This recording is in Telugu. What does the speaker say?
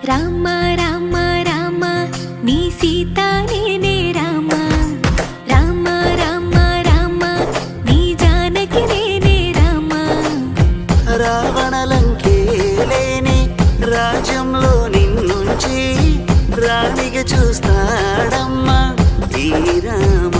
రామ రామ రామ నీ సీత నేనే రామ రామ రామ రామ నీ జానకి నేనే రామ రావణలంకేలేని రాజ్యంలో నిన్నుంచి రాణిగా చూస్తాడమ్మా ఈ రామ